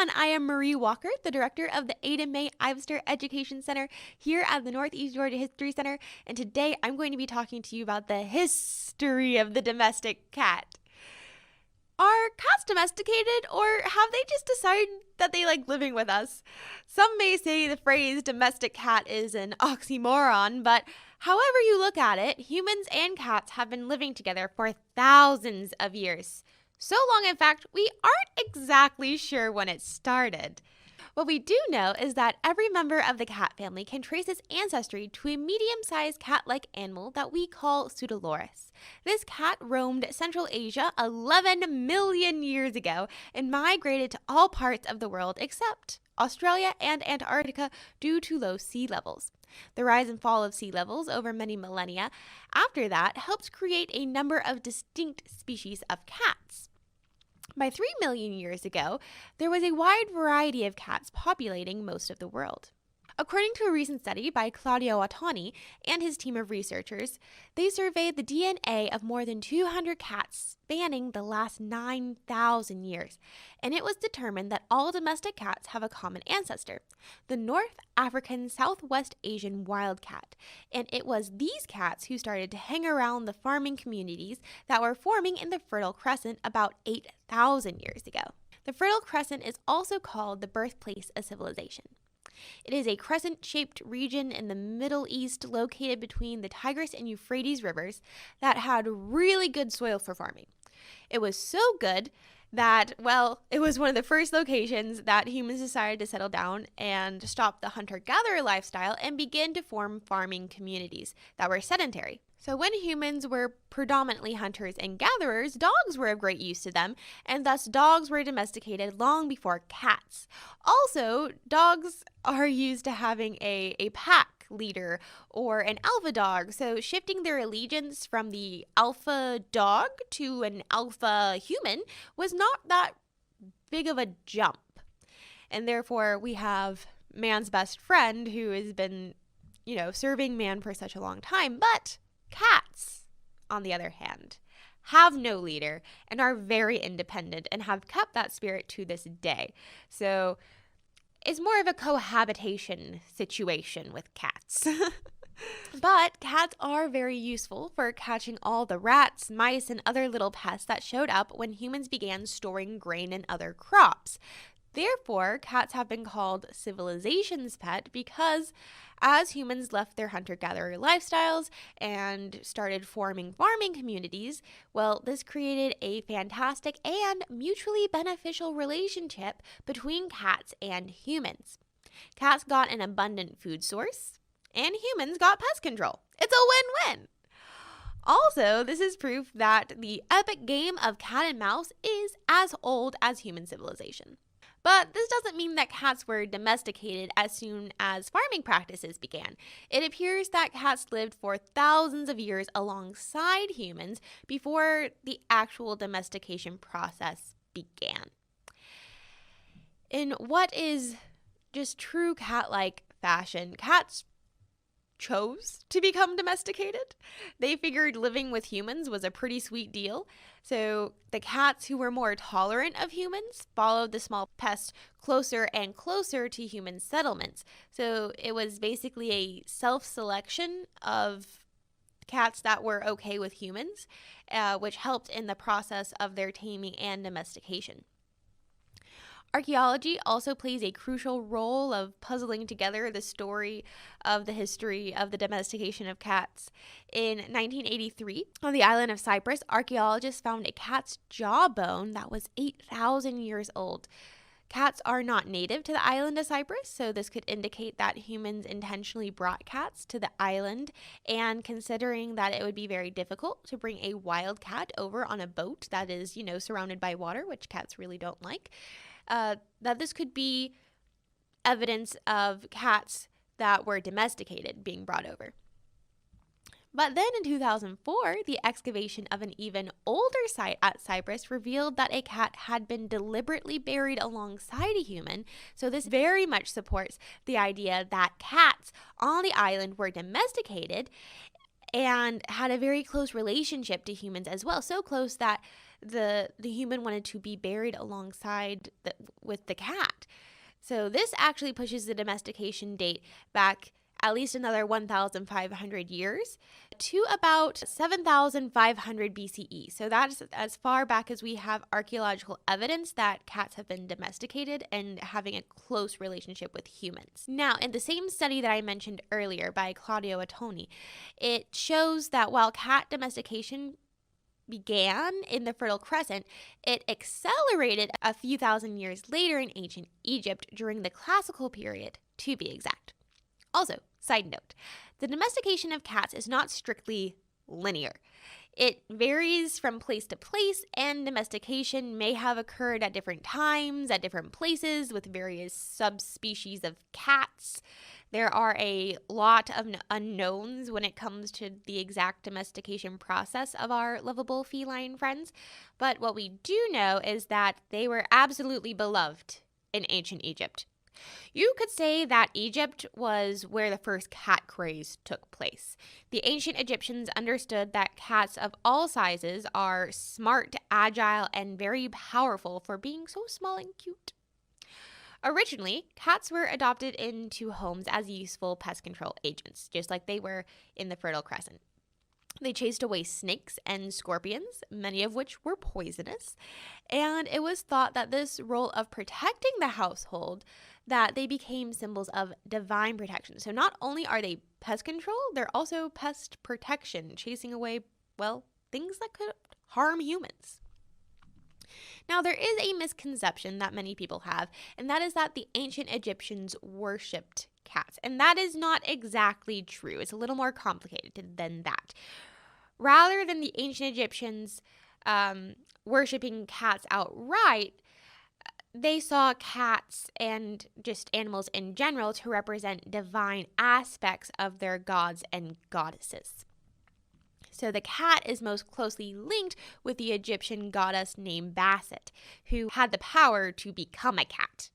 everyone. I am Marie Walker, the director of the Ada Mae Ivester Education Center here at the Northeast Georgia History Center, and today I'm going to be talking to you about the history of the domestic cat. Are cats domesticated, or have they just decided that they like living with us? Some may say the phrase domestic cat is an oxymoron, but however you look at it, humans and cats have been living together for thousands of years. So long, in fact, we aren't exactly sure when it started. What we do know is that every member of the cat family can trace its ancestry to a medium-sized cat-like animal that we call Pseudolorus. This cat roamed Central Asia 11 million years ago and migrated to all parts of the world except Australia and Antarctica due to low sea levels. The rise and fall of sea levels over many millennia after that helped create a number of distinct species of cats. By 3 million years ago, there was a wide variety of cats populating most of the world. According to a recent study by Claudio Ottoni and his team of researchers, they surveyed the DNA of more than 200 cats spanning the last 9,000 years, and it was determined that all domestic cats have a common ancestor, the North African Southwest Asian wildcat, and it was these cats who started to hang around the farming communities that were forming in the Fertile Crescent about 8,000 years ago. The Fertile Crescent is also called the birthplace of civilization. It is a crescent-shaped region in the Middle East located between the Tigris and Euphrates rivers that had really good soil for farming. It was so good that, well, it was one of the first locations that humans decided to settle down and stop the hunter-gatherer lifestyle and begin to form farming communities that were sedentary. So when humans were predominantly hunters and gatherers, dogs were of great use to them, and thus dogs were domesticated long before cats. Also, dogs are used to having a pack leader or an alpha dog, so shifting their allegiance from the alpha dog to an alpha human was not that big of a jump. And therefore, we have man's best friend who has been, serving man for such a long time, but cats, on the other hand, have no leader and are very independent and have kept that spirit to this day. So it's more of a cohabitation situation with cats. But cats are very useful for catching all the rats, mice, and other little pests that showed up when humans began storing grain and other crops. Therefore, cats have been called civilization's pet because as humans left their hunter-gatherer lifestyles and started forming farming communities, well, this created a fantastic and mutually beneficial relationship between cats and humans. Cats got an abundant food source, and humans got pest control. It's a win-win. Also, this is proof that the epic game of cat and mouse is as old as human civilization. But this doesn't mean that cats were domesticated as soon as farming practices began. It appears that cats lived for thousands of years alongside humans before the actual domestication process began. In what is just true cat-like fashion, cats chose to become domesticated. They figured living with humans was a pretty sweet deal. So the cats who were more tolerant of humans followed the small pests closer and closer to human settlements. So it was basically a self-selection of cats that were okay with humans, which helped in the process of their taming and domestication. Archaeology also plays a crucial role of puzzling together the story of the history of the domestication of cats. In 1983, on the island of Cyprus, archaeologists found a cat's jawbone that was 8,000 years old. Cats are not native to the island of Cyprus, so this could indicate that humans intentionally brought cats to the island, and considering that it would be very difficult to bring a wild cat over on a boat that is, surrounded by water, which cats really don't like, that this could be evidence of cats that were domesticated being brought over. But then in 2004, the excavation of an even older site at Cyprus revealed that a cat had been deliberately buried alongside a human, so this very much supports the idea that cats on the island were domesticated and had a very close relationship to humans as well, so close that the human wanted to be buried alongside with the cat. So this actually pushes the domestication date back at least another 1,500 years to about 7,500 BCE. So that's as far back as we have archaeological evidence that cats have been domesticated and having a close relationship with humans. Now, in the same study that I mentioned earlier by Claudio Ottoni, it shows that while cat domestication began in the Fertile Crescent, it accelerated a few thousand years later in ancient Egypt during the classical period, to be exact. Also, side note, the domestication of cats is not strictly linear. It varies from place to place, and domestication may have occurred at different times, at different places, with various subspecies of cats. There are a lot of unknowns when it comes to the exact domestication process of our lovable feline friends, but what we do know is that they were absolutely beloved in ancient Egypt. You could say that Egypt was where the first cat craze took place. The ancient Egyptians understood that cats of all sizes are smart, agile, and very powerful for being so small and cute. Originally, cats were adopted into homes as useful pest control agents, just like they were in the Fertile Crescent. They chased away snakes and scorpions, many of which were poisonous, and it was thought that this role of protecting the household, that they became symbols of divine protection. So not only are they pest control, they're also pest protection, chasing away, well, things that could harm humans. Now, there is a misconception that many people have, and that is that the ancient Egyptians worshipped cats, and that is not exactly true. It's a little more complicated than that. Rather than the ancient Egyptians worshipping cats outright, they saw cats and just animals in general to represent divine aspects of their gods and goddesses. So the cat is most closely linked with the Egyptian goddess named Bastet, who had the power to become a cat.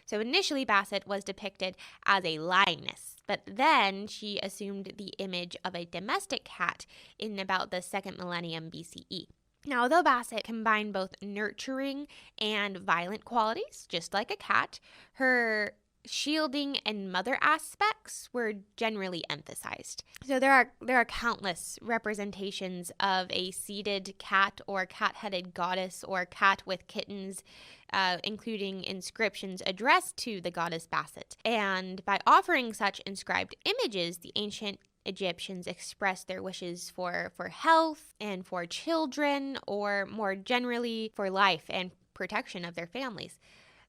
So initially Bastet was depicted as a lioness, but then she assumed the image of a domestic cat in about the 2nd millennium BCE. Now, although Bastet combined both nurturing and violent qualities, just like a cat, her shielding and mother aspects were generally emphasized. So there are countless representations of a seated cat or cat-headed goddess or cat with kittens, including inscriptions addressed to the goddess Bastet. And by offering such inscribed images, the ancient Egyptians expressed their wishes for health and for children, or more generally for life and protection of their families.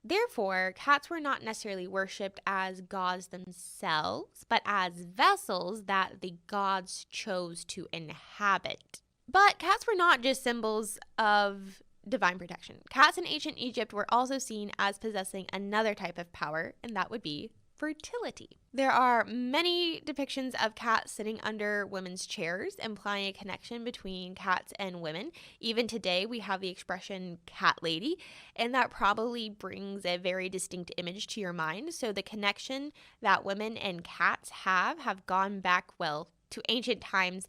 Therefore, cats were not necessarily worshipped as gods themselves, but as vessels that the gods chose to inhabit. But cats were not just symbols of divine protection. Cats in ancient Egypt were also seen as possessing another type of power, and that would be fertility. There are many depictions of cats sitting under women's chairs, implying a connection between cats and women. Even today, we have the expression cat lady, and that probably brings a very distinct image to your mind. So the connection that women and cats have gone back, well, to ancient times,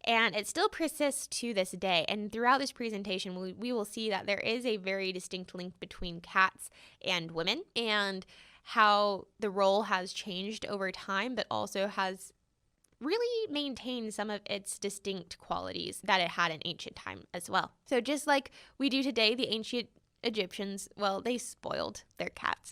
and it still persists to this day. And throughout this presentation, we will see that there is a very distinct link between cats and women, and how the role has changed over time, but also has really maintained some of its distinct qualities that it had in ancient time as well. So just like we do today, the ancient Egyptians, well, they spoiled their cats.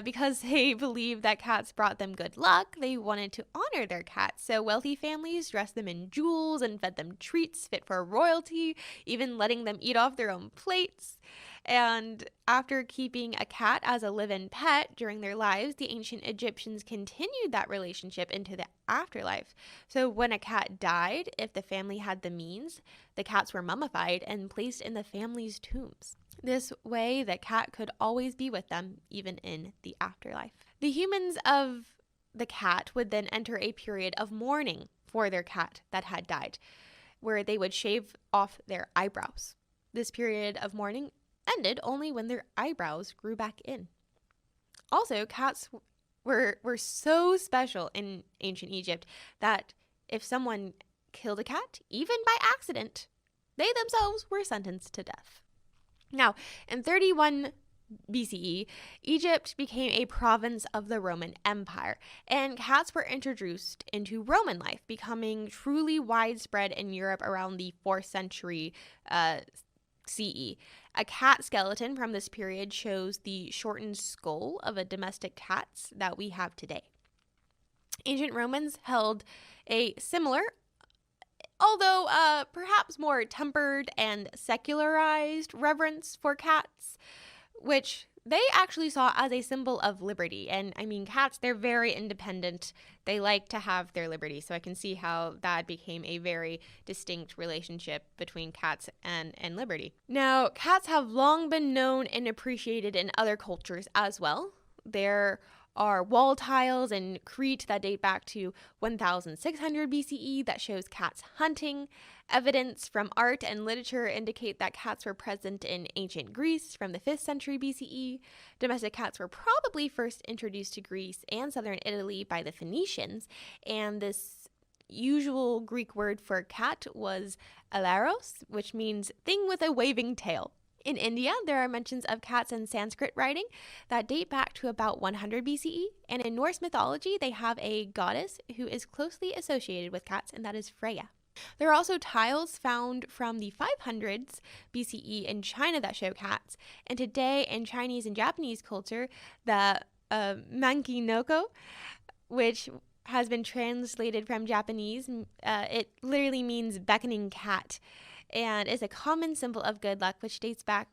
Because they believed that cats brought them good luck, they wanted to honor their cats. So wealthy families dressed them in jewels and fed them treats fit for royalty, even letting them eat off their own plates. And after keeping a cat as a live-in pet during their lives, the ancient Egyptians continued that relationship into the afterlife. So when a cat died, if the family had the means, the cats were mummified and placed in the family's tombs. This way, the cat could always be with them, even in the afterlife. The humans of the cat would then enter a period of mourning for their cat that had died, where they would shave off their eyebrows. This period of mourning ended only when their eyebrows grew back in. Also, cats were so special in ancient Egypt that if someone killed a cat, even by accident, they themselves were sentenced to death. Now, in 31 BCE, Egypt became a province of the Roman Empire, and cats were introduced into Roman life, becoming truly widespread in Europe around the 4th century CE. A cat skeleton from this period shows the shortened skull of a domestic cat that we have today. Ancient Romans held a similar, although perhaps more tempered and secularized reverence for cats, which they actually saw as a symbol of liberty. And I mean, cats, they're very independent. They like to have their liberty. So I can see how that became a very distinct relationship between cats and liberty. Now, cats have long been known and appreciated in other cultures as well. There are wall tiles in Crete that date back to 1600 BCE that shows cats hunting. Evidence from art and literature indicate that cats were present in ancient Greece from the 5th century BCE. Domestic cats were probably first introduced to Greece and southern Italy by the Phoenicians, and this usual Greek word for cat was alaros, which means thing with a waving tail. In India, there are mentions of cats in Sanskrit writing that date back to about 100 BCE, and in Norse mythology, they have a goddess who is closely associated with cats, and that is Freya. There are also tiles found from the 500s BCE in China that show cats, and today in Chinese and Japanese culture, the mankinoko, which has been translated from Japanese, it literally means beckoning cat, and is a common symbol of good luck, which dates back,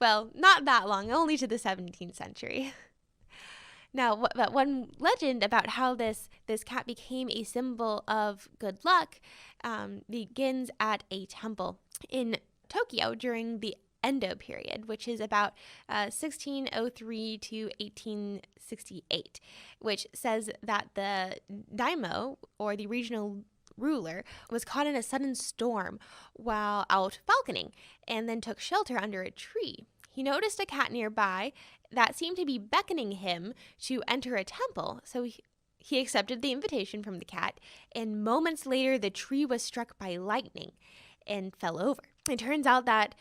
well, not that long, only to the 17th century. Now, but one legend about how this cat became a symbol of good luck begins at a temple in Tokyo during the Edo period, which is about 1603 to 1868, which says that the daimyo, or the regional ruler, was caught in a sudden storm while out falconing and then took shelter under a tree. He noticed a cat nearby that seemed to be beckoning him to enter a temple, so he accepted the invitation from the cat, and moments later the tree was struck by lightning and fell over. It turns out that,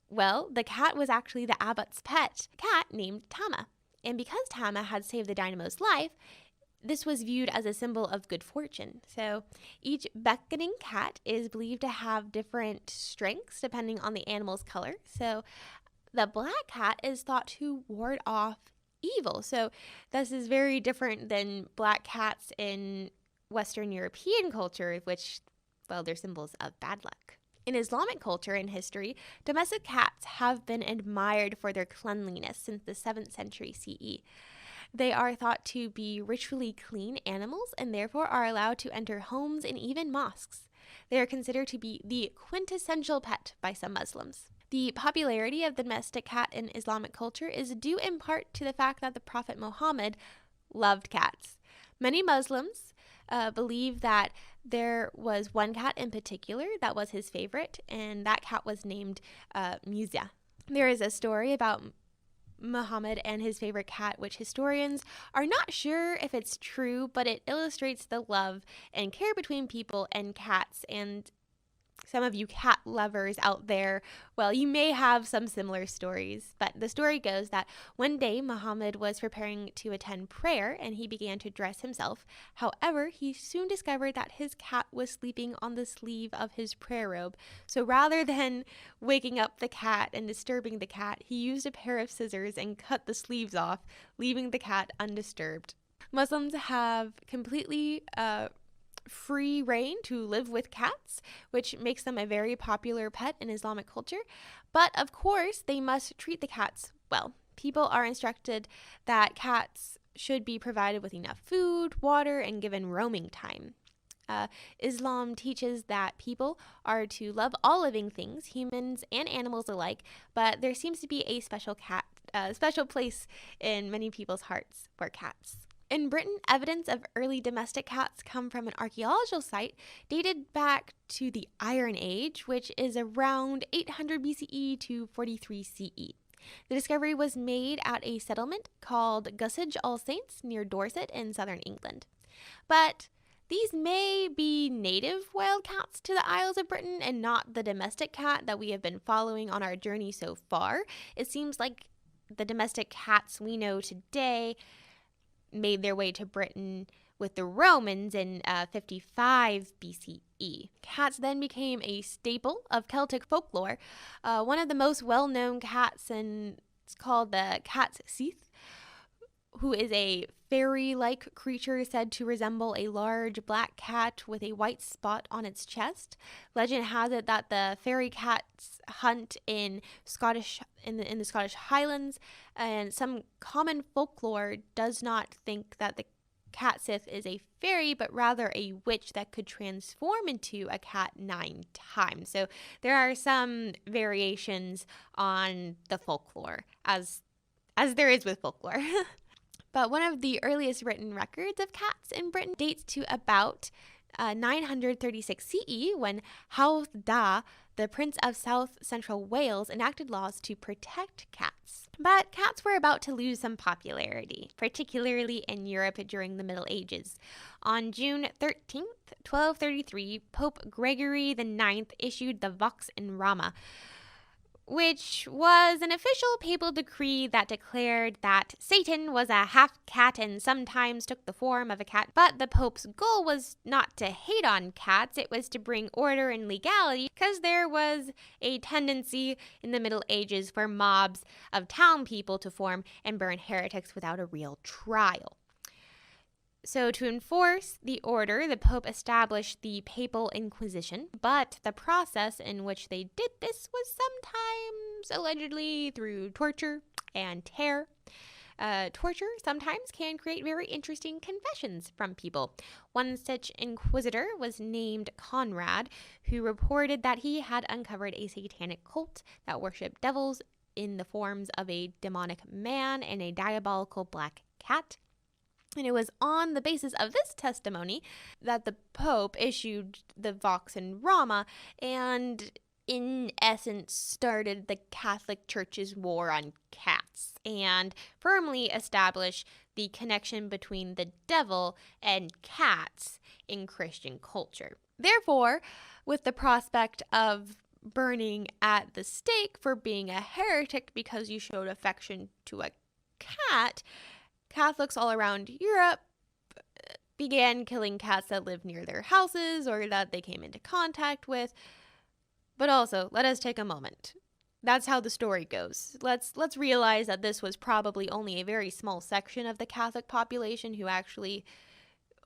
well, the cat was actually the abbot's pet cat named Tama, and because Tama had saved the daimyo's life, this was viewed as a symbol of good fortune. So each beckoning cat is believed to have different strengths depending on the animal's color. So the black cat is thought to ward off evil. So this is very different than black cats in Western European culture, which, well, they're symbols of bad luck. In Islamic culture and history, domestic cats have been admired for their cleanliness since the 7th century CE. They are thought to be ritually clean animals and therefore are allowed to enter homes and even mosques. They are considered to be the quintessential pet by some Muslims. The popularity of the domestic cat in Islamic culture is due in part to the fact that the Prophet Muhammad loved cats. Many Muslims believe that there was one cat in particular that was his favorite, and that cat was named Musa. There is a story about Muhammad and his favorite cat, which historians are not sure if it's true, but it illustrates the love and care between people and cats. And some of you cat lovers out there, well, you may have some similar stories, but the story goes that one day Muhammad was preparing to attend prayer and he began to dress himself. However, he soon discovered that his cat was sleeping on the sleeve of his prayer robe. So rather than waking up the cat and disturbing the cat, he used a pair of scissors and cut the sleeves off, leaving the cat undisturbed. Muslims have completely free reign to live with cats, which makes them a very popular pet in Islamic culture. But of course, they must treat the cats well. People are instructed that cats should be provided with enough food, water, and given roaming time. Islam teaches that people are to love all living things, humans and animals alike, but there seems to be a special place in many people's hearts for cats. In Britain, evidence of early domestic cats come from an archaeological site dated back to the Iron Age, which is around 800 BCE to 43 CE. The discovery was made at a settlement called Gussage All Saints near Dorset in southern England. But These may be native wild cats to the Isles of Britain and not the domestic cat that we have been following on our journey so far. It seems like the domestic cats we know today made their way to Britain with the Romans in 55 BCE. Cats then became a staple of Celtic folklore. One of the most well-known cats is called the cat's Seath, who is a fairy-like creature said to resemble a large black cat with a white spot on its chest. Legend has it that the fairy cats hunt in the Scottish Highlands, and some common folklore does not think that the cat Sith is a fairy, but rather a witch that could transform into a cat 9 times. So there are some variations on the folklore, as there is with folklore. But one of the earliest written records of cats in Britain dates to about 936 CE, when Hawdd Da, the Prince of South Central Wales, enacted laws to protect cats. But cats were about to lose some popularity, particularly in Europe during the Middle Ages. On June 13th, 1233, Pope Gregory IX issued the Vox in Rama, which was an official papal decree that declared that Satan was a half cat and sometimes took the form of a cat. But the Pope's goal was not to hate on cats, it was to bring order and legality, because there was a tendency in the Middle Ages for mobs of town people to form and burn heretics without a real trial. So to enforce the order, the Pope established the Papal Inquisition, but the process in which they did this was sometimes allegedly through torture and terror. Torture sometimes can create very interesting confessions from people. One such inquisitor was named Conrad, who reported that he had uncovered a satanic cult that worshipped devils in the forms of a demonic man and a diabolical black cat. And it was on the basis of this testimony that the Pope issued the Vox in Rama and, in essence, started the Catholic Church's war on cats and firmly established the connection between the devil and cats in Christian culture. Therefore, with the prospect of burning at the stake for being a heretic because you showed affection to a cat, Catholics all around Europe began killing cats that lived near their houses or that they came into contact with. But also, let us take a moment. That's how the story goes. Let's realize that this was probably only a very small section of the Catholic population who actually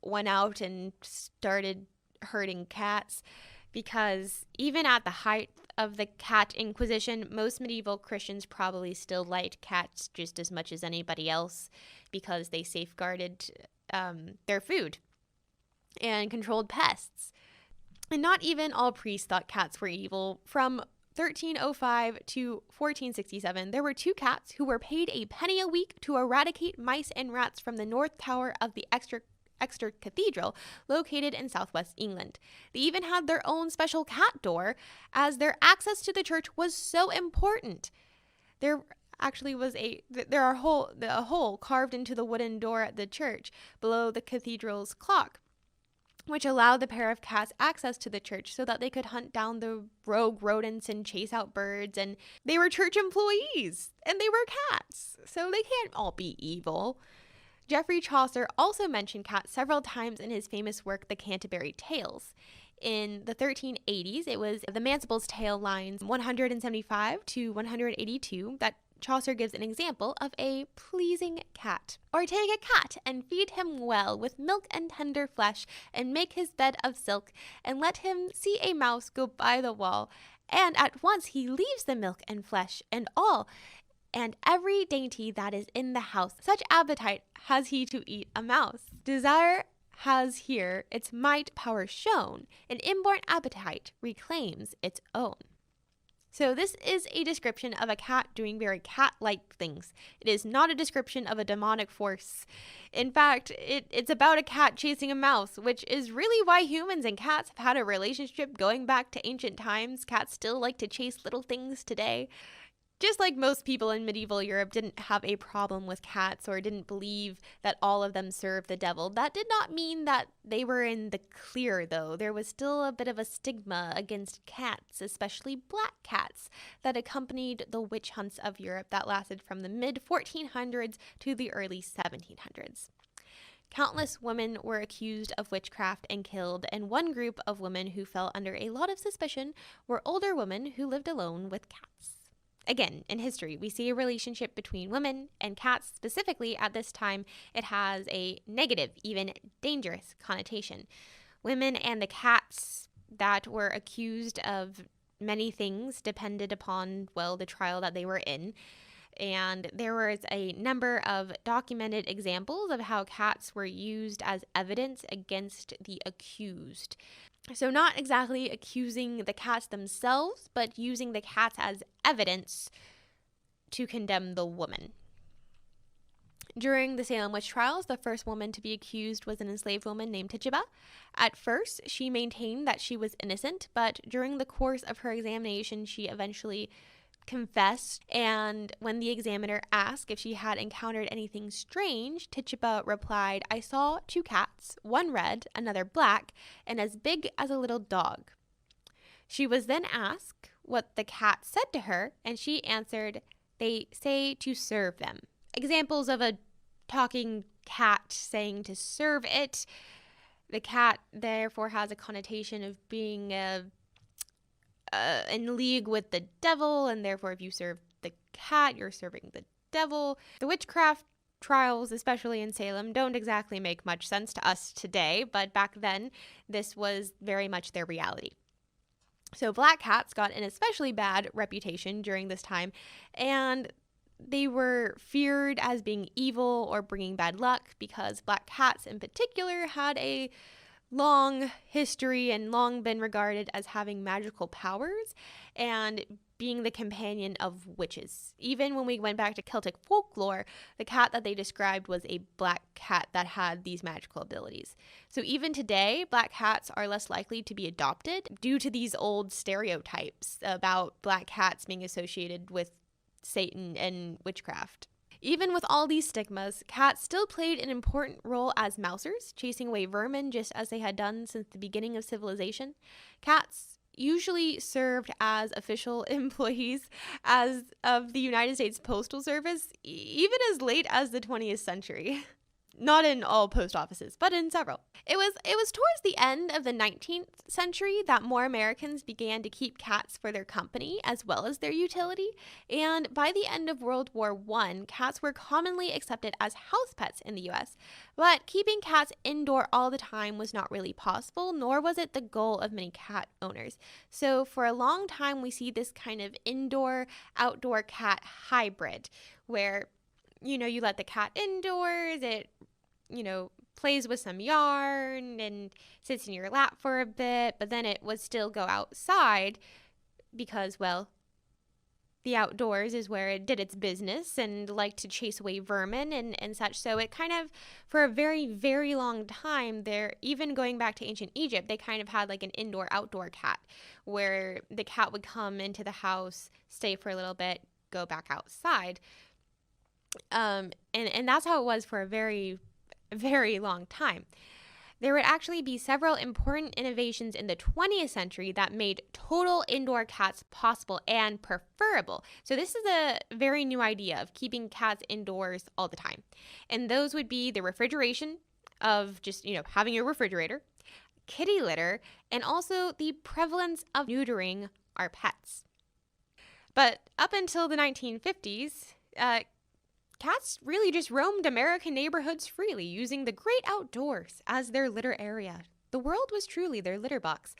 went out and started hurting cats, because even at the height of the cat inquisition, most medieval Christians probably still liked cats just as much as anybody else because they safeguarded their food and controlled pests. And not even all priests thought cats were evil. From 1305 to 1467, there were 2 cats who were paid a penny a week to eradicate mice and rats from the north tower of the Exeter Cathedral, located in southwest England. They even had their own special cat door, as their access to the church was so important. There actually was a hole carved into the wooden door at the church below the cathedral's clock, which allowed the pair of cats access to the church so that they could hunt down the rogue rodents and chase out birds. And they were church employees, and they were cats, so they can't all be evil. Geoffrey Chaucer also mentioned cats several times in his famous work, The Canterbury Tales. In the 1380s, it was the Mansible's Tale lines 175 to 182 that Chaucer gives an example of a pleasing cat. Or take a cat and feed him well with milk and tender flesh, and make his bed of silk, and let him see a mouse go by the wall, and at once he leaves the milk and flesh and all, and every dainty that is in the house. Such appetite has he to eat a mouse. Desire has here its might power shown, and inborn appetite reclaims its own. So this is a description of a cat doing very cat-like things. It is not a description of a demonic force. In fact, it's about a cat chasing a mouse, which is really why humans and cats have had a relationship going back to ancient times. Cats still like to chase little things today. Just like most people in medieval Europe didn't have a problem with cats or didn't believe that all of them served the devil, that did not mean that they were in the clear, though. There was still a bit of a stigma against cats, especially black cats, that accompanied the witch hunts of Europe that lasted from the mid-1400s to the early 1700s. Countless women were accused of witchcraft and killed, and one group of women who fell under a lot of suspicion were older women who lived alone with cats. Again, in history, we see a relationship between women and cats. Specifically, at this time, it has a negative, even dangerous connotation. Women and the cats that were accused of many things depended upon, well, the trial that they were in. And there was a number of documented examples of how cats were used as evidence against the accused. So not exactly accusing the cats themselves, but using the cats as evidence to condemn the woman. During the Salem witch trials, the first woman to be accused was an enslaved woman named Tituba. At first, she maintained that she was innocent, but during the course of her examination, she eventually confessed, and when the examiner asked if she had encountered anything strange, Tituba replied, "I saw 2 cats, one red, another black, and as big as a little dog." She was then asked what the cat said to her, and she answered, "They say to serve them." Examples of a talking cat saying to serve it. The cat therefore has a connotation of being in league with the devil, and therefore if you serve the cat, you're serving the devil. The witchcraft trials, especially in Salem, don't exactly make much sense to us today, but back then this was very much their reality. So black cats got an especially bad reputation during this time, and they were feared as being evil or bringing bad luck because black cats in particular had a long history and long been regarded as having magical powers and being the companion of witches. Even when we went back to Celtic folklore, the cat that they described was a black cat that had these magical abilities. So even today, black cats are less likely to be adopted due to these old stereotypes about black cats being associated with Satan and witchcraft. Even with all these stigmas, cats still played an important role as mousers, chasing away vermin just as they had done since the beginning of civilization. Cats usually served as official employees of the United States Postal Service, even as late as the 20th century. Not in all post offices, but in several. It was towards the end of the 19th century that more Americans began to keep cats for their company as well as their utility. And by the end of World War I, cats were commonly accepted as house pets in the US. But keeping cats indoor all the time was not really possible, nor was it the goal of many cat owners. So for a long time, we see this kind of indoor-outdoor cat hybrid where you let the cat indoors, it, plays with some yarn and sits in your lap for a bit, but then it would still go outside because, well, the outdoors is where it did its business and liked to chase away vermin and such. So it kind of, for a very, very long time there, even going back to ancient Egypt, they kind of had like an indoor-outdoor cat where the cat would come into the house, stay for a little bit, go back outside. And that's how it was for a very, very long time. There would actually be several important innovations in the 20th century that made total indoor cats possible and preferable. So this is a very new idea of keeping cats indoors all the time. And those would be the refrigeration of just, having a refrigerator, kitty litter, and also the prevalence of neutering our pets. But up until the 1950s, cats really just roamed American neighborhoods freely, using the great outdoors as their litter area. The world was truly their litter box.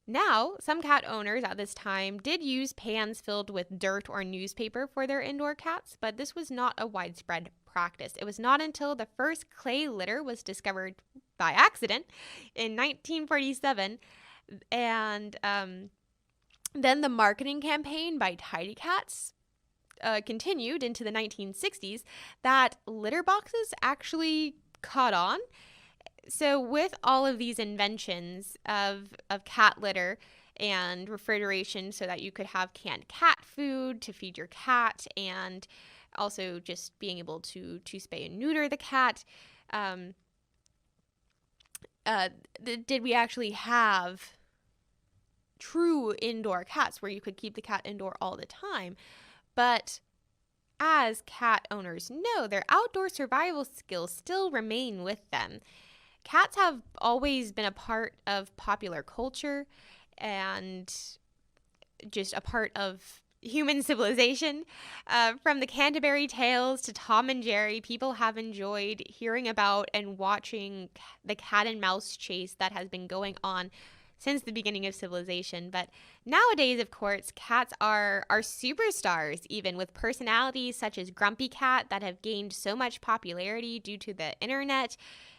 Now, some cat owners at this time did use pans filled with dirt or newspaper for their indoor cats, but this was not a widespread practice. It was not until the first clay litter was discovered by accident in 1947, and then the marketing campaign by Tidy Cats continued into the 1960s, that litter boxes actually caught on. So with all of these inventions of cat litter and refrigeration so that you could have canned cat food to feed your cat, and also just being able to spay and neuter the cat. Um, did we actually have true indoor cats where you could keep the cat indoor all the time? But as cat owners know, their outdoor survival skills still remain with them. Cats have always been a part of popular culture and just a part of human civilization. From the Canterbury Tales to Tom and Jerry, people have enjoyed hearing about and watching the cat and mouse chase that has been going on since the beginning of civilization. But nowadays, of course, cats are superstars, even with personalities such as Grumpy Cat that have gained so much popularity due to the internet.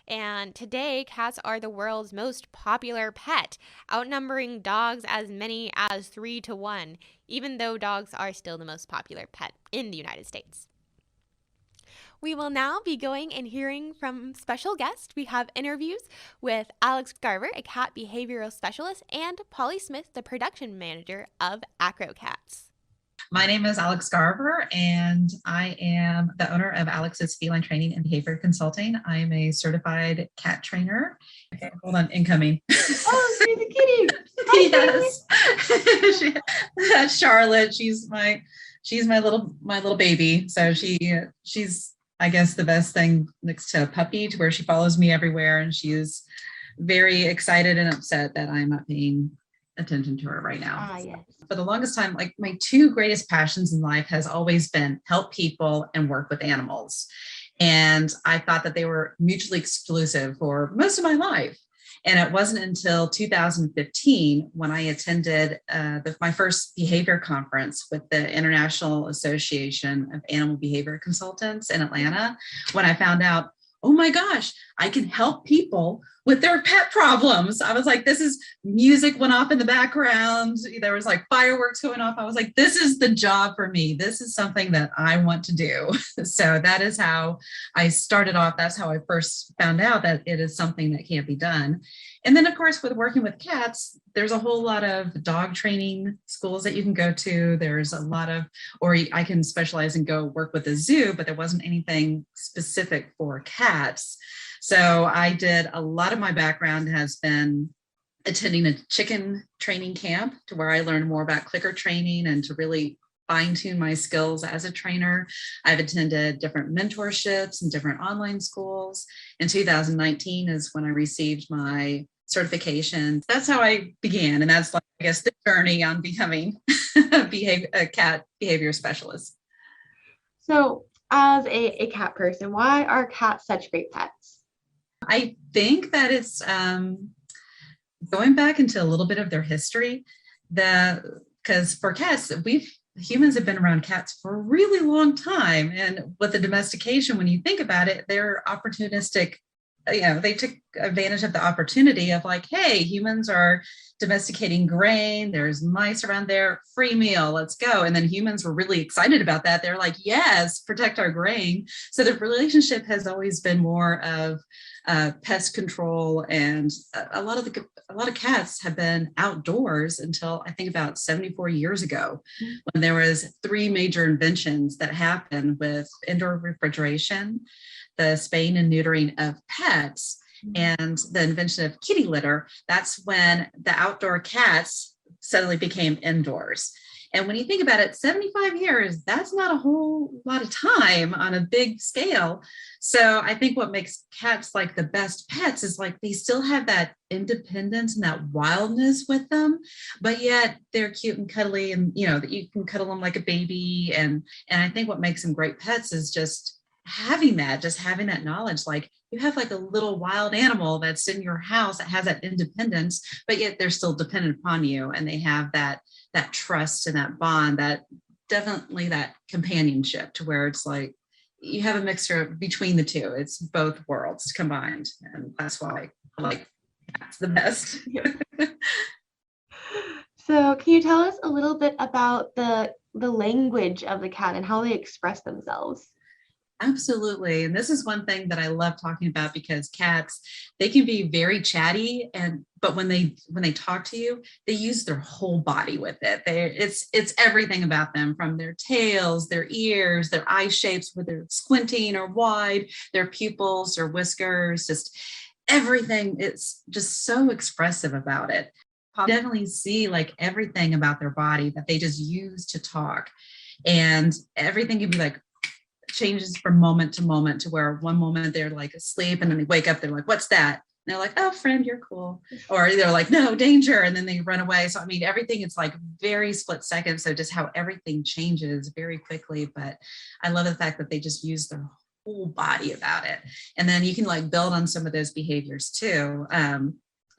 And today, cats are the world's most popular pet, outnumbering dogs as many as 3-1, even though dogs are still the most popular pet in the United States. We will now be going and hearing from special guests. We have interviews with Alex Garver, a cat behavioral specialist, and Polly Smith, the production manager of Acro-Cats. My name is Alex Garver, and I am the owner of Alex's Feline Training and Behavior Consulting. I am a certified cat trainer. Okay, hold on, incoming. Oh, she's a kitty. Hi, yes. That's Charlotte. She's my little baby. So she's, I guess, the best thing next to a puppy, to where she follows me everywhere, and she is very excited and upset that I'm not paying attention to her right now. Yes. For the longest time, like, my two greatest passions in life has always been help people and work with animals. And I thought that they were mutually exclusive for most of my life. And it wasn't until 2015 when I attended my first behavior conference with the International Association of Animal Behavior Consultants in Atlanta, when I found out, oh my gosh, I can help people with their pet problems. I was like, this is, music went off in the background. There was like fireworks going off. I was like, this is the job for me. This is something that I want to do. So that is how I started off. That's how I first found out that it is something that can't be done. And then, of course, with working with cats, there's a whole lot of dog training schools that you can go to. There's a lot of, or I can specialize and go work with a zoo, but there wasn't anything specific for cats. So I did, a lot of my background has been attending a chicken training camp, to where I learned more about clicker training and to really fine-tune my skills as a trainer. I've attended different mentorships and different online schools. In 2019 is when I received my certification. That's how I began. And that's, like, I guess, the journey on becoming a cat behavior specialist. So as a cat person, why are cats such great pets? I think that it's going back into a little bit of their history, because for cats, humans have been around cats for a really long time. And with the domestication, when you think about it, they're opportunistic. They took advantage of the opportunity of, like, hey, humans are domesticating grain. There's mice around there, free meal, let's go. And then humans were really excited about that. They're like, yes, protect our grain. So the relationship has always been more of pest control, and a lot of cats have been outdoors until, I think, about 74 years ago, when there was 3 major inventions that happened with indoor refrigeration, the spaying and neutering of pets, and the invention of kitty litter. That's when the outdoor cats suddenly became indoors. And when you think about it, 75 years, that's not a whole lot of time on a big scale. So I think what makes cats like the best pets is, like, they still have that independence and that wildness with them, but yet they're cute and cuddly, and that you can cuddle them like a baby. And I think what makes them great pets is just having that knowledge, like, you have like a little wild animal that's in your house that has that independence, but yet they're still dependent upon you, and they have that trust and that bond, that definitely that companionship, to where it's like you have a mixture between the two. It's both worlds combined, and that's why I like cats the best. So can you tell us a little bit about the language of the cat and how they express themselves? Absolutely. And this is one thing that I love talking about because cats, they can be very chatty but when they talk to you, they use their whole body with it. It's everything about them, from their tails, their ears, their eye shapes, whether they're squinting or wide, their pupils, their whiskers, just everything. It's just so expressive about it. You definitely see like everything about their body that they just use to talk. And everything can be like changes from moment to moment, to where one moment they're like asleep and then they wake up, they're like, what's that? And they're like, oh, friend, you're cool. Or they're like, no, danger. And then they run away. So, I mean, everything is like very split second. So just how everything changes very quickly. But I love the fact that they just use their whole body about it. And then you can like build on some of those behaviors too.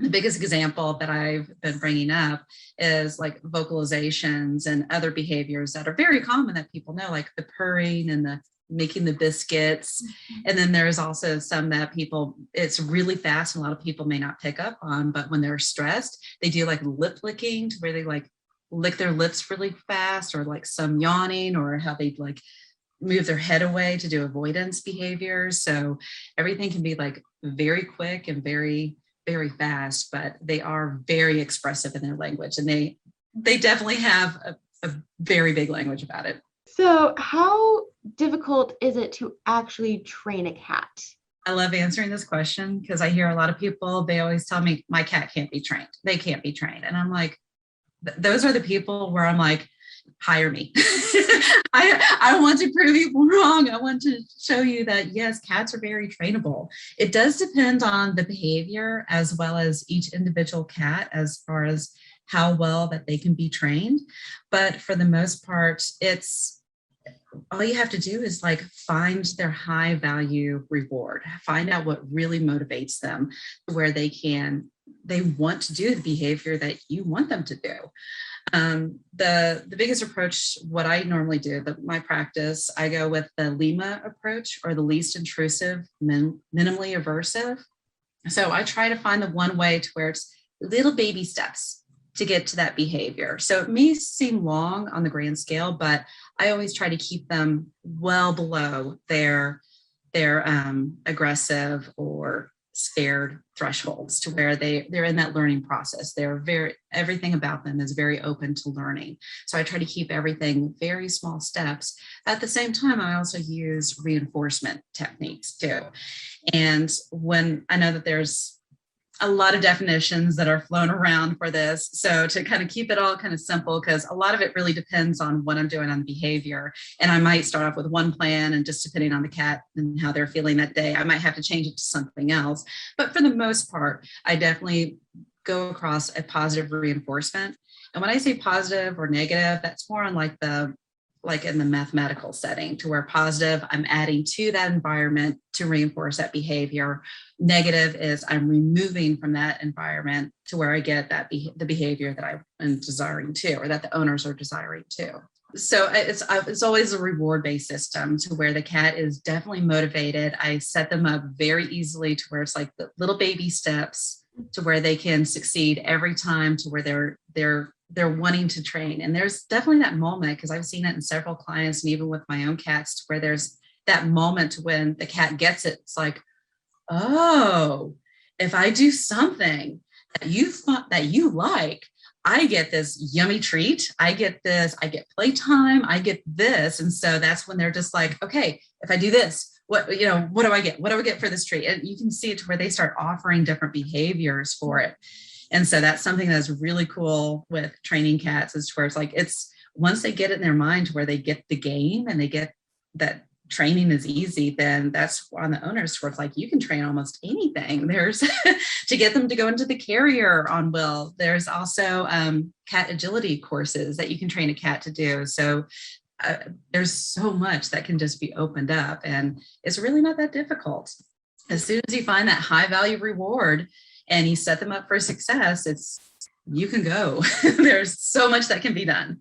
The biggest example that I've been bringing up is like vocalizations and other behaviors that are very common that people know, like the purring and the making the biscuits. And then there's also some that it's really fast and a lot of people may not pick up on, but when they're stressed, they do like lip licking, to where they like lick their lips really fast, or like some yawning, or how they like move their head away to do avoidance behaviors. So everything can be like very quick and very, very fast, but they are very expressive in their language, and they definitely have a very big language about it. So how difficult is it to actually train a cat? I love answering this question because I hear a lot of people, they always tell me my cat can't be trained. They can't be trained. And I'm like, those are the people where I'm like, hire me. I want to prove you wrong. I want to show you that, yes, cats are very trainable. It does depend on the behavior as well as each individual cat, as far as how well that they can be trained. But for the most part, it's all you have to do is like find their high value reward, find out what really motivates them, where they want to do the behavior that you want them to do. The biggest approach, what I normally do, my practice, I go with the Lima approach, or the least intrusive, minimally aversive. So I try to find the one way to where it's little baby steps to get to that behavior. So it may seem long on the grand scale, but I always try to keep them well below their aggressive or scared thresholds, to where they're in that learning process. Everything about them is very open to learning. So I try to keep everything very small steps. At the same time, I also use reinforcement techniques too. And when I know that there's a lot of definitions that are flown around for this. So to kind of keep it all kind of simple, because a lot of it really depends on what I'm doing on the behavior. And I might start off with one plan, and just depending on the cat and how they're feeling that day, I might have to change it to something else. But for the most part, I definitely go across a positive reinforcement. And when I say positive or negative, that's more on like in the mathematical setting, to where positive, I'm adding to that environment to reinforce that behavior. Negative is I'm removing from that environment to where I get the behavior that I am desiring to, or that the owners are desiring to. So it's always a reward-based system, to where the cat is definitely motivated. I set them up very easily to where it's like the little baby steps, to where they can succeed every time, to where they're wanting to train. And there's definitely that moment, because I've seen it in several clients, and even with my own cats, where there's that moment when the cat gets it. It's like, oh, if I do something that you like, I get this yummy treat. I get playtime. I get this. And so that's when they're just like, okay, if I do this, what do I get? What do I get for this treat? And you can see it to where they start offering different behaviors for it. And so that's something that's really cool with training cats, is where it's like, it's once they get it in their mind to where they get the game and they get that training is easy, then that's on the owners where it's like, you can train almost anything. There's to get them to go into the carrier on will. There's also cat agility courses that you can train a cat to do. So there's so much that can just be opened up, and it's really not that difficult. As soon as you find that high value reward and you set them up for success, you can go. There's so much that can be done.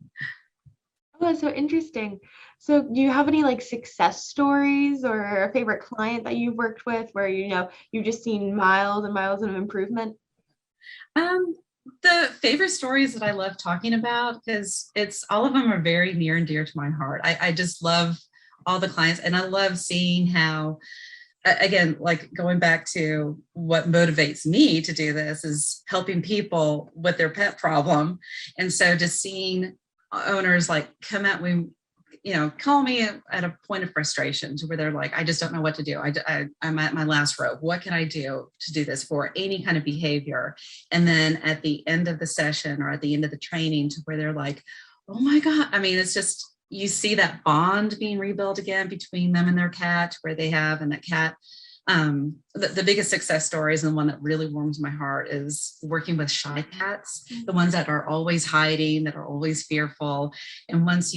Oh, that's so interesting. So do you have any like success stories, or a favorite client that you've worked with where, you've just seen miles and miles of improvement? The favorite stories that I love talking about, because all of them are very near and dear to my heart. I just love all the clients. And I love seeing how, again, like going back to what motivates me to do this is helping people with their pet problem. And so just seeing owners like come at me, call me at a point of frustration to where they're like, I just don't know what to do. I'm at my last rope. What can I do to do this for any kind of behavior? And then at the end of the session or at the end of the training to where they're like, oh my God. I mean, it's just, you see that bond being rebuilt again between them and their cat, where they have, and that cat. The biggest success stories and the one that really warms my heart is working with shy cats, the ones that are always hiding, that are always fearful. And once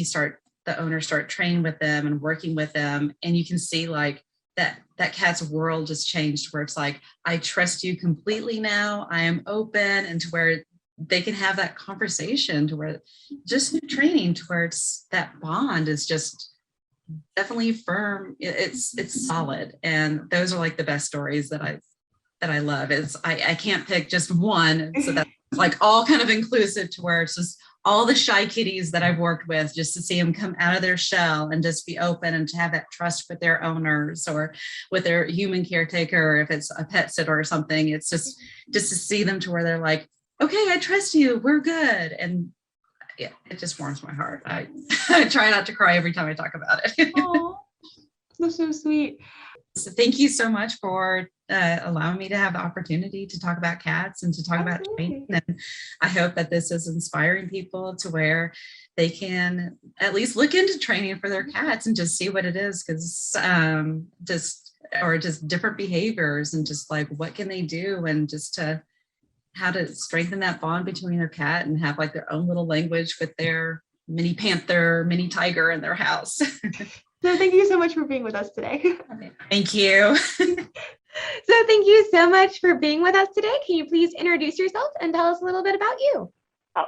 the owners start training with them and working with them, and you can see like that cat's world just changed, where it's like, I trust you completely now. I am open, and to where they can have that conversation, to where just training, to where it's that bond is just definitely firm. It's solid. And those are like the best stories that I love. I can't pick just one. So that's like all kind of inclusive, to where it's just all the shy kitties that I've worked with, just to see them come out of their shell and just be open and to have that trust with their owners or with their human caretaker, if it's a pet sitter or something. It's just to see them to where they're like, okay, I trust you, we're good. And yeah, it just warms my heart. I try not to cry every time I talk about it. Oh, that's so sweet. So thank you so much for allowing me to have the opportunity to talk about cats and to talk about training. And I hope that this is inspiring people to where they can at least look into training for their cats and just see what it is, because just different behaviors and just like what can they do, and just to how to strengthen that bond between their cat and have like their own little language with their mini panther, mini tiger in their house. So thank you so much for being with us today. Thank you. So thank you so much for being with us today. Can you please introduce yourself and tell us a little bit about you?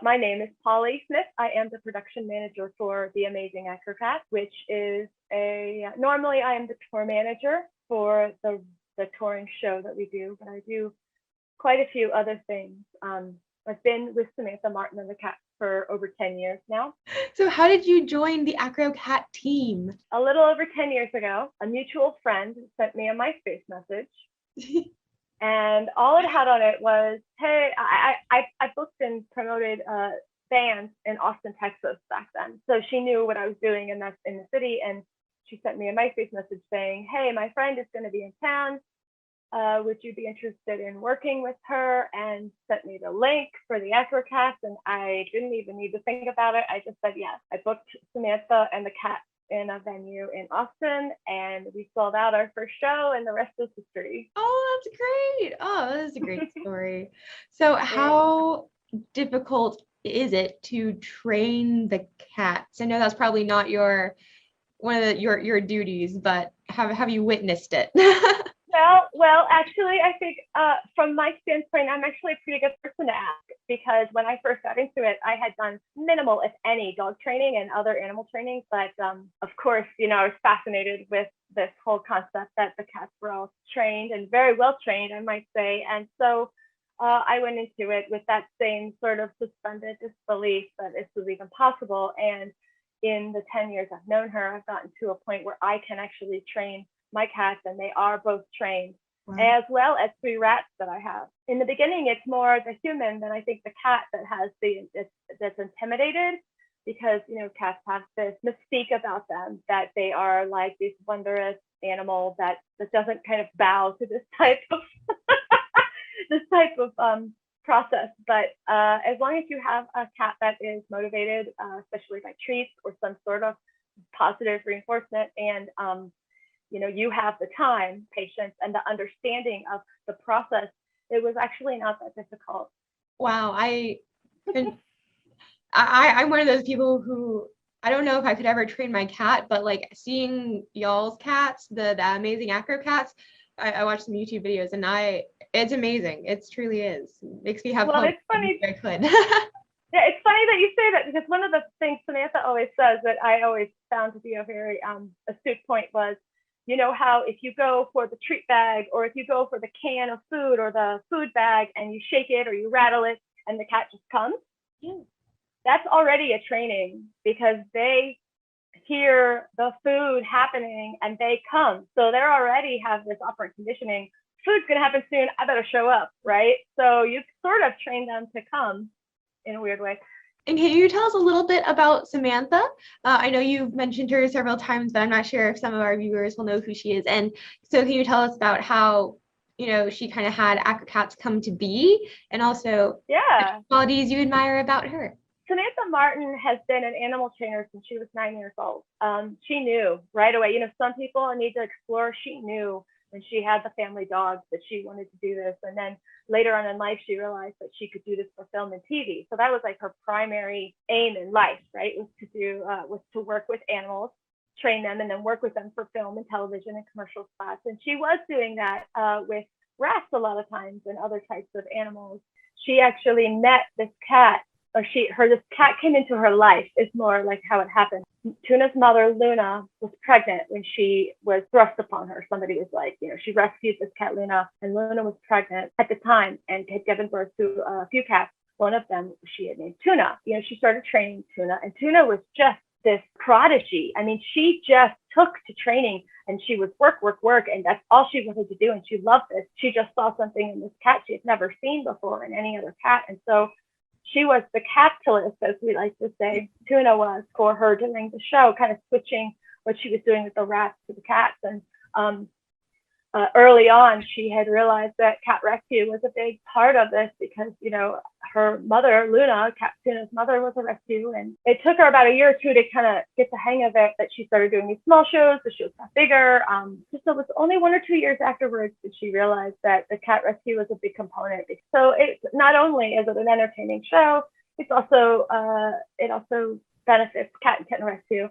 My name is Polly Smith. I am the production manager for the amazing Acro-Cats, which is normally I am the tour manager for the touring show that we do, but I do quite a few other things. I've been with Samantha Martin and the Cats for over 10 years now. So how did you join the Acro-Cat team? A little over 10 years ago, a mutual friend sent me a MySpace message. And all it had on it was, hey, I booked and promoted bands in Austin, Texas back then. So she knew what I was doing in the city. And she sent me a MySpace message saying, hey, my friend is going to be in town. Would you be interested in working with her? And sent me the link for the Acrocats, and I didn't even need to think about it. I just said yes. I booked Samantha and the Cats in a venue in Austin, and we sold out our first show, and the rest is history. Oh, that's great. Oh, that is a great story. So how difficult is it to train the cats? I know that's probably not one of your duties, but have you witnessed it? Well, actually, I think from my standpoint, I'm actually a pretty good person to ask, because when I first got into it, I had done minimal, if any, dog training and other animal training. But of course, I was fascinated with this whole concept that the cats were all trained, and very well trained, I might say. And so I went into it with that same sort of suspended disbelief that this was even possible. And in the 10 years I've known her, I've gotten to a point where I can actually train my cats, and they are both trained, as well as 3 rats that I have. In the beginning, it's more the human than I think the cat that has that's intimidated, because cats have this mystique about them, that they are like this wondrous animal that doesn't kind of bow to this type of process. But as long as you have a cat that is motivated, especially by treats or some sort of positive reinforcement, and you have the time, patience, and the understanding of the process, it was actually not that difficult. Wow, I'm one of those people who, I don't know if I could ever train my cat, but like seeing y'all's cats, the amazing Acrocats, I watched some YouTube videos, and it's amazing. It truly is. It makes me have fun. It's funny. I could. Yeah, it's funny that you say that, because one of the things Samantha always says that I always found to be a very astute point was, how if you go for the treat bag, or if you go for the can of food or the food bag, and you shake it or you rattle it and the cat just comes, that's already a training, because they hear the food happening and they come. So they already have this operant conditioning. Food's going to happen soon. I better show up, right? So you sort of train them to come in a weird way. And can you tell us a little bit about Samantha? I know you've mentioned her several times, but I'm not sure if some of our viewers will know who she is. And so can you tell us about how, she kind of had Acrocats come to be, and also the qualities you admire about her? Samantha Martin has been an animal trainer since she was 9 years old. She knew right away, some people need to explore. She knew when she had the family dogs that she wanted to do this. And then later on in life, she realized that she could do this for film and TV. So that was like her primary aim in life, right? Was to work with animals, train them, and then work with them for film and television and commercial spots. And she was doing that with rats a lot of times and other types of animals. She actually met this cat, this cat came into her life, is more like how it happened. Tuna's mother, Luna, was pregnant when she was thrust upon her. Somebody was like, she rescued this cat, Luna, and Luna was pregnant at the time and had given birth to a few cats. One of them she had named Tuna. She started training Tuna, and Tuna was just this prodigy. I mean, she just took to training, and she was work, and that's all she wanted to do. And she loved this. She just saw something in this cat she had never seen before in any other cat. And so she was the catalyst, as we like to say, Tuna was, for her during the show, kind of switching what she was doing with the rats to the cats. And early on, she had realized that cat rescue was a big part of this because, her mother, Luna, Tuna's mother, was a rescue. And it took her about a year or two to kind of get the hang of it, that she started doing these small shows. The shows got bigger. So it was only 1 or 2 years afterwards that she realized that the cat rescue was a big component. So it's not only is it an entertaining show, it also benefits cat and kitten rescue.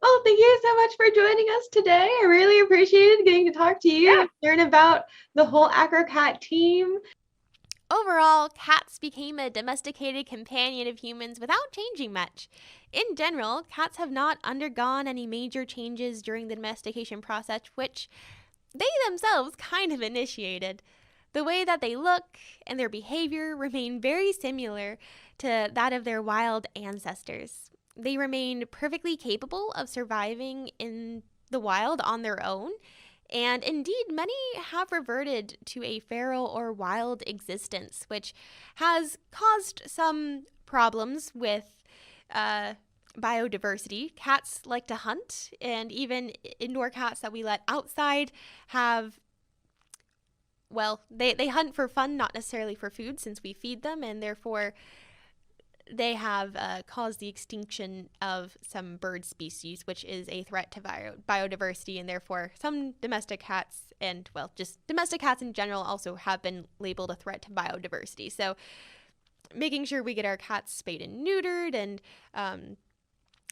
Well, thank you so much for joining us today. I really appreciated getting to talk to you and learn about the whole Acro-Cat team. Overall, cats became a domesticated companion of humans without changing much. In general, cats have not undergone any major changes during the domestication process, which they themselves kind of initiated. The way that they look and their behavior remain very similar to that of their wild ancestors. They remain perfectly capable of surviving in the wild on their own, and indeed many have reverted to a feral or wild existence, which has caused some problems with biodiversity. Cats like to hunt, and even indoor cats that we let outside have, they hunt for fun, not necessarily for food, since we feed them, and therefore they have caused the extinction of some bird species, which is a threat to biodiversity, and therefore some domestic cats and, just domestic cats in general also have been labeled a threat to biodiversity. So making sure we get our cats spayed and neutered, and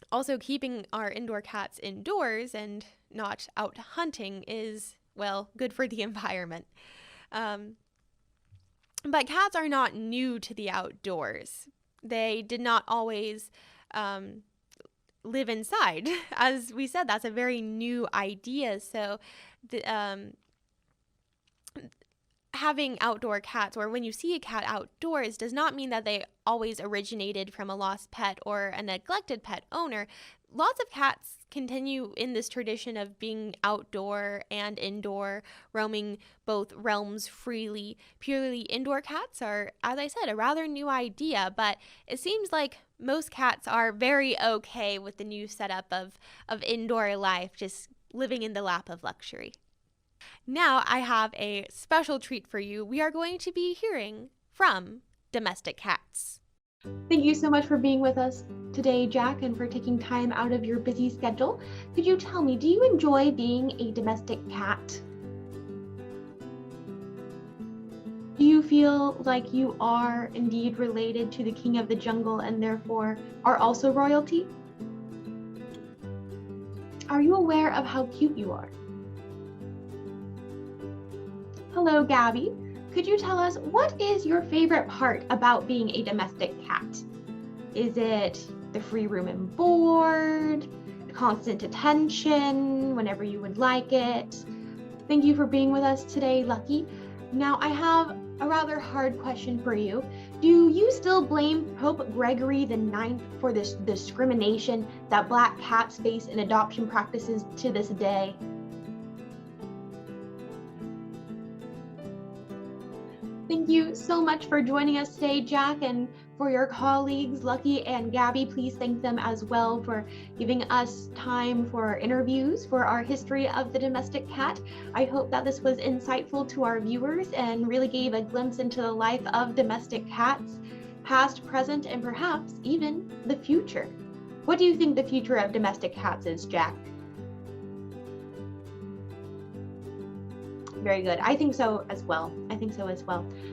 also keeping our indoor cats indoors and not out hunting is, good for the environment. But cats are not new to the outdoors. They did not always live inside. As we said, that's a very new idea. So having outdoor cats, or when you see a cat outdoors, does not mean that they always originated from a lost pet or a neglected pet owner. Lots of cats continue in this tradition of being outdoor and indoor, roaming both realms freely. Purely indoor cats are, as I said, a rather new idea, but it seems like most cats are very okay with the new setup of indoor life, just living in the lap of luxury. Now I have a special treat for you. We are going to be hearing from domestic cats. Thank you so much for being with us today, Jack, and for taking time out of your busy schedule. Could you tell me, do you enjoy being a domestic cat? Do you feel like you are indeed related to the king of the jungle and therefore are also royalty? Are you aware of how cute you are? Hello, Gabby. Could you tell us, what is your favorite part about being a domestic cat? Is it the free room and board, constant attention whenever you would like it? Thank you for being with us today, Lucky. Now I have a rather hard question for you. Do you still blame Pope Gregory the Ninth for this discrimination that Black cats face in adoption practices to this day? Thank you so much for joining us today, Jack, and for your colleagues, Lucky and Gabby. Please thank them as well for giving us time for interviews for our history of the domestic cat. I hope that this was insightful to our viewers and really gave a glimpse into the life of domestic cats, past, present, and perhaps even the future. What do you think the future of domestic cats is, Jack? Very good. I think so as well.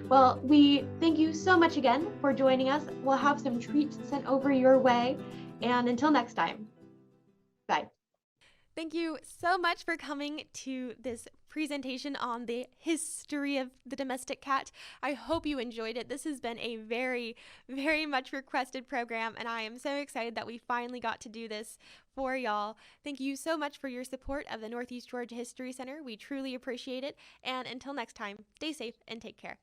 Well, we thank you so much again for joining us. We'll have some treats sent over your way. And until next time, bye. Thank you so much for coming to this presentation on the history of the domestic cat. I hope you enjoyed it. This has been a very, very much requested program, and I am so excited that we finally got to do this for y'all. Thank you so much for your support of the Northeast Georgia History Center. We truly appreciate it. And until next time, stay safe and take care.